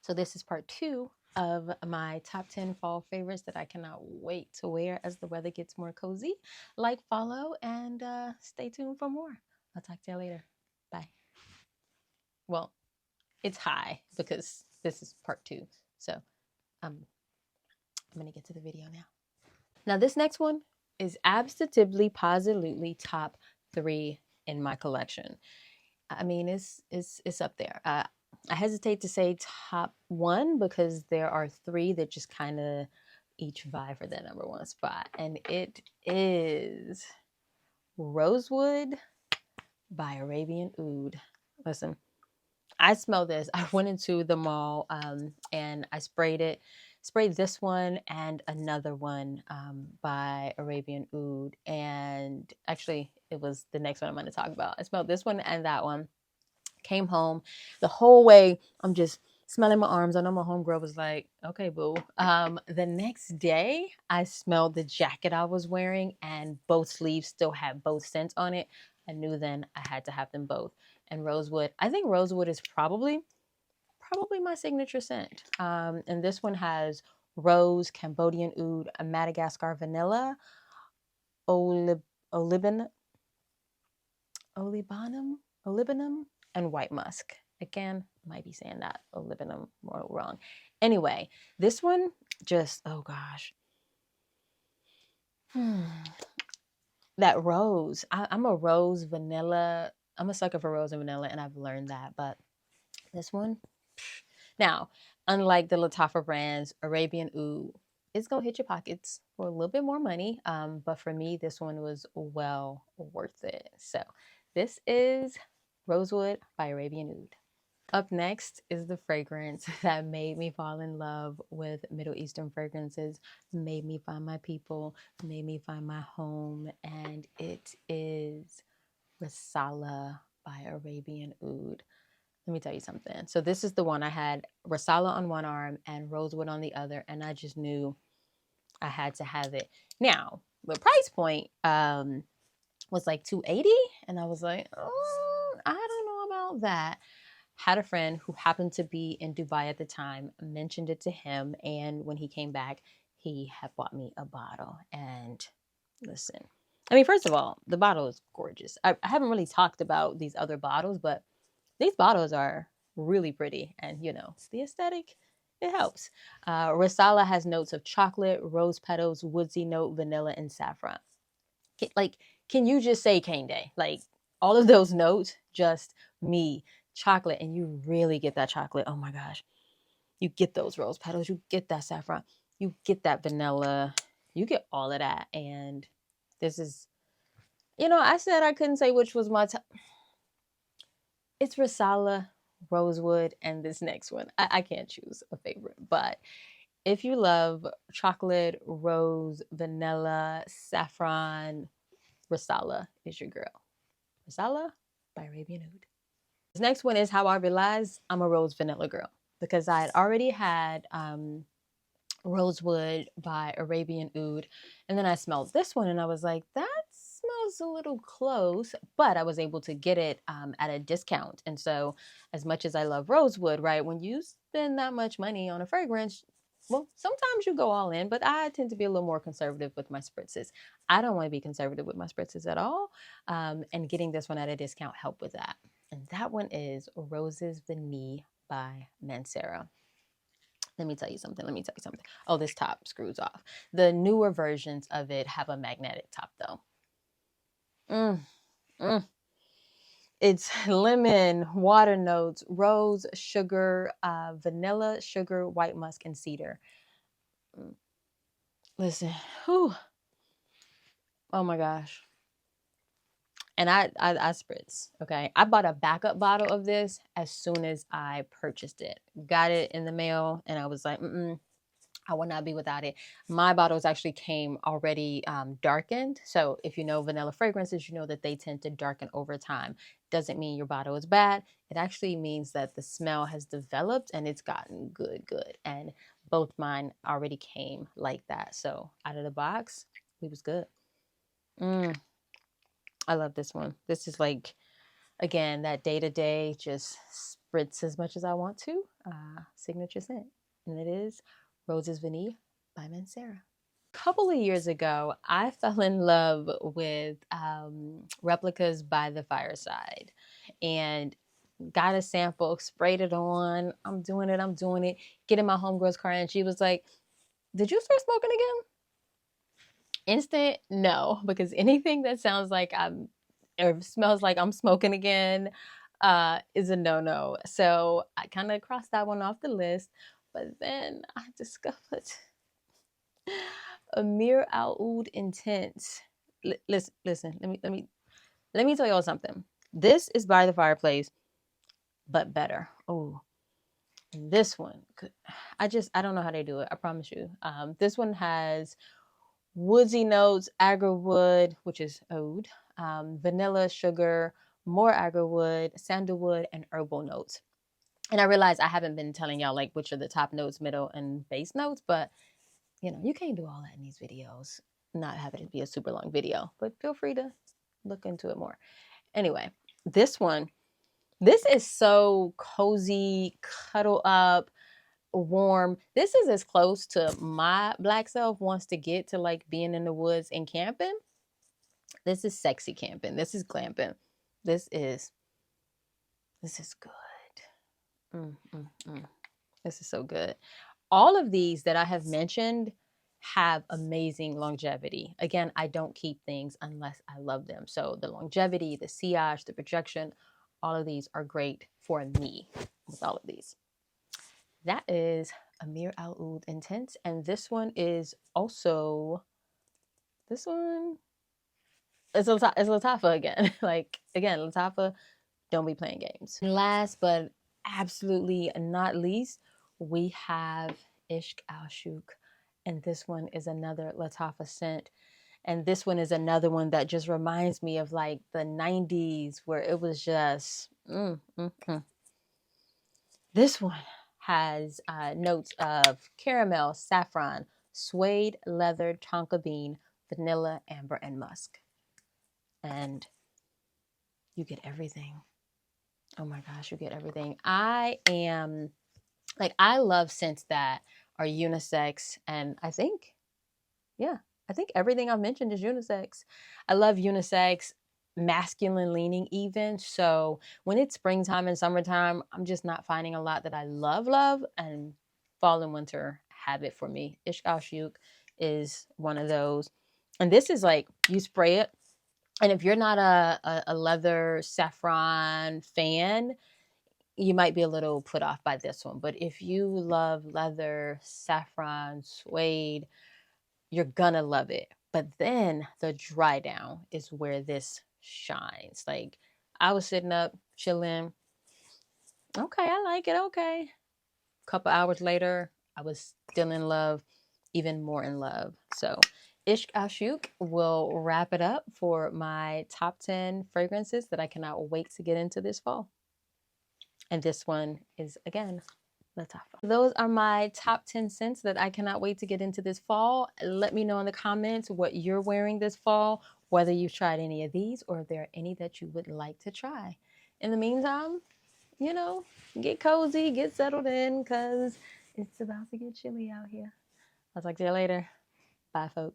So this is part 2 of my top 10 fall favorites that I cannot wait to wear as the weather gets more cozy. Like, follow, and stay tuned for more. I'll talk to you later. Bye. Well, it's high because this is part 2. So I'm going to get to the video now. Now, this next one is absolutely, positively top 3 in my collection. I mean, it's up there. I hesitate to say top 1 because there are 3 that just kind of each vie for that number 1 spot. And it is Rosewood by Arabian Oud. Listen, I smell this. I went into the mall and I sprayed this one and another one by Arabian Oud. And actually, it was the next one I'm going to talk about. I smelled this one and that one. Came home. The whole way, I'm just smelling my arms. I know my homegirl was like, okay, boo. The next day, I smelled the jacket I was wearing, and both sleeves still had both scents on it. I knew then I had to have them both. And Rosewood, I think Rosewood is probably my signature scent. And this one has rose, Cambodian oud, Madagascar vanilla, olibanum, and white musk. Again, might be saying that olibanum more wrong. Anyway, this one just, oh gosh. That rose. I'm a rose vanilla. I'm a sucker for rose and vanilla, and I've learned that. But this one, now, unlike the Lattafa brands, Arabian Oud, it's gonna hit your pockets for a little bit more money. But for me, this one was well worth it. So this is Rosewood by Arabian Oud. Up next is the fragrance that made me fall in love with Middle Eastern fragrances, made me find my people, made me find my home, and it is Resala by Arabian Oud. Let me tell you something. So this is the one I had Resala on one arm and Rosewood on the other, and I just knew I had to have it. Now, the price point was like $280, and I was like, oh, I don't know about that. Had a friend who happened to be in Dubai at the time, mentioned it to him, and when he came back, he had bought me a bottle. And listen, I mean, first of all, the bottle is gorgeous. I haven't really talked about these other bottles, but these bottles are really pretty, and you know, the aesthetic, it helps. Resala has notes of chocolate, rose petals, woodsy note, vanilla, and saffron. Like, can you just say cane day? Like, all of those notes, just me, chocolate, and you really get that chocolate. Oh my gosh. You get those rose petals, you get that saffron, you get that vanilla, you get all of that. And this is, you know, I said I couldn't say which was my top. It's Resala, Rosewood, and this next one. I can't choose a favorite, but if you love chocolate, rose, vanilla, saffron, Resala is your girl. Resala by Arabian Oud. This next one is how I realized I'm a rose vanilla girl, because I had already had Rosewood by Arabian Oud, and then I smelled this one and I was like, that smells a little close, but I was able to get it at a discount. And so, as much as I love Rosewood, right, when you spend that much money on a fragrance, well, sometimes you go all in, but I tend to be a little more conservative with my spritzes. I don't want to be conservative with my spritzes at all. And getting this one at a discount helped with that. And that one is Roses Vanille by Mancera. Let me tell you something. Oh, this top screws off. The newer versions of it have a magnetic top, though. It's lemon, water notes, rose, sugar, vanilla, sugar, white musk, and cedar. Listen, whew. Oh my gosh. And I spritz, okay? I bought a backup bottle of this as soon as I purchased it. Got it in the mail, and I was like, I will not be without it. My bottles actually came already darkened. So if you know vanilla fragrances, you know that they tend to darken over time. Doesn't mean your bottle is bad. It actually means that the smell has developed and it's gotten good. And both mine already came like that. So out of the box, it was good. I love this one. This is like, again, that day-to-day, just spritz as much as I want to. Signature scent. And it is Roses Vanille by Mancera. A couple of years ago, I fell in love with Replicas by the Fireside. And got a sample, sprayed it on. I'm doing it. Get in my homegirl's car, and she was like, "Did you start smoking again?" Instant no, because anything that sounds like I'm or smells like I'm smoking again is a no-no. So I kind of crossed that one off the list. But then I discovered Amir Al Oud Intense. Listen. Let me tell y'all something. This is by the fireplace, but better. Oh, this one, I don't know how they do it. I promise you. This one has woodsy notes, agarwood, which is oud, vanilla, sugar, more agarwood, sandalwood, and herbal notes. And I realize I haven't been telling y'all like which are the top notes, middle, and base notes, but you can't do all that in these videos. Not have it be a super long video, but feel free to look into it more. Anyway, this is so cozy, cuddle up, warm. This is as close to my black self wants to get to like being in the woods and camping. This is sexy camping. This is glamping. This is good. This is so good. All of these that I have mentioned have amazing longevity. Again, I don't keep things unless I love them. So the longevity, the sillage, the projection, all of these are great for me with all of these. That is Amir Al Oud Intense. And this one is also, this one is Lattafa again. Like, again, Lattafa, don't be playing games. And last but absolutely not least, we have Ishq Al Shuyukh. And this one is another Lattafa scent. And this one is another one that just reminds me of like the 90s where it was just, This one has notes of caramel, saffron, suede, leather, tonka bean, vanilla, amber, and musk. And you get everything. Oh my gosh, you get everything. I love scents that are unisex, and I think everything I've mentioned is unisex. I love unisex, masculine leaning even. So when it's springtime and summertime, I'm just not finding a lot that I love, and fall and winter have it for me. Ishq Al Shuyukh is one of those. And this is like, you spray it, and if you're not a leather saffron fan, you might be a little put off by this one. But if you love leather, saffron, suede, you're gonna love it. But then the dry down is where this shines. Like, I was sitting up, chilling. Okay, I like it. Okay. A couple hours later, I was still in love, even more in love. So Ishq Al Shuyukh will wrap it up for my top 10 fragrances that I cannot wait to get into this fall. And this one is, again, Lattafa. Those are my top 10 scents that I cannot wait to get into this fall. Let me know in the comments what you're wearing this fall, whether you've tried any of these or if there are any that you would like to try. In the meantime, get cozy, get settled in, because it's about to get chilly out here. I'll talk to you later. Bye, folks.